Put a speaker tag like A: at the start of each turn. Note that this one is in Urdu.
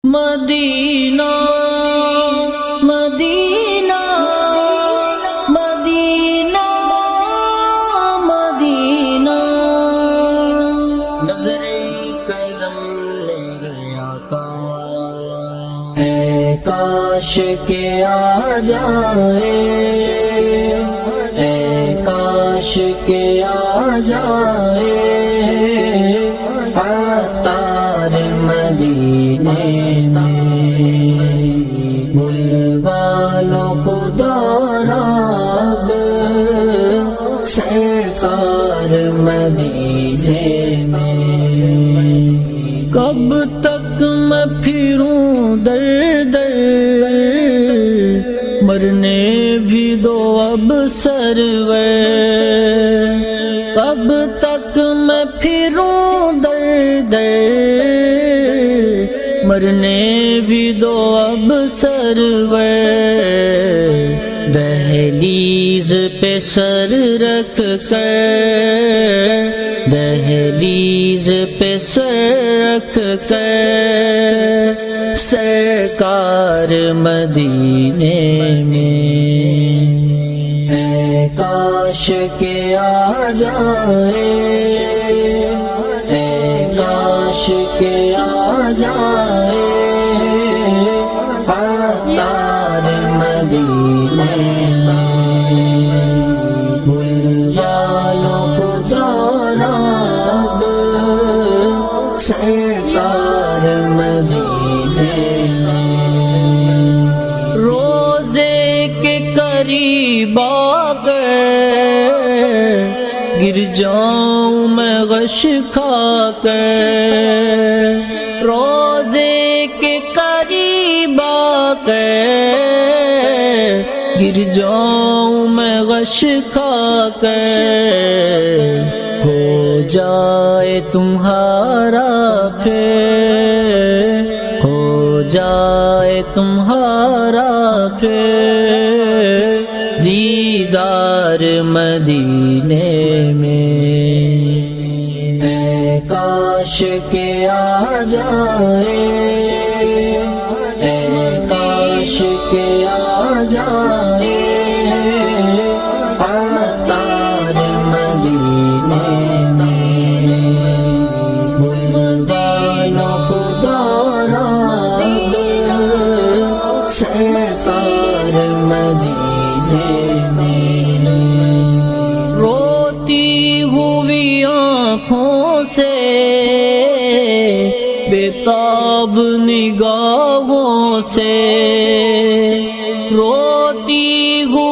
A: مدینہ مدینہ مدینہ مدینہ نظر کرم لے گیا کہاں اے کاش کے آ جائے اے کاش کے آ جائے عطار مدینے میں بلوا لو خدا رب سرکار مدینے میں کب تک میں پھروں در در مرنے بھی دو اب سرور کب تک میں پھروں در در مرنے بھی دو اب سرور دہلیز پہ سر رکھ کر دہلیز پہ سر رکھ کر سرکار مدینے میں اے کاش کے آ جائے اے کاش کے آ جائے عطار مدینے میں بلوا لو خدا رب سرکار مدینے میں روزے کے قریب آ کر گر جاؤں میں غش کھا کر روزے کے قریب آ کر گر جاؤں میں غش کھا کر ہو جائے تمہارا پھر ہو جائے تمہارا پھر دیدار مدینے میں اے کاش کے آ جائے اے کاش کے آ جائے عطار مدینے میں بلوا لو خدا رب سرکار مدینے میں روتی ہوئی آنکھوں سے بےتاب نگاہوں سے روتی ہوئی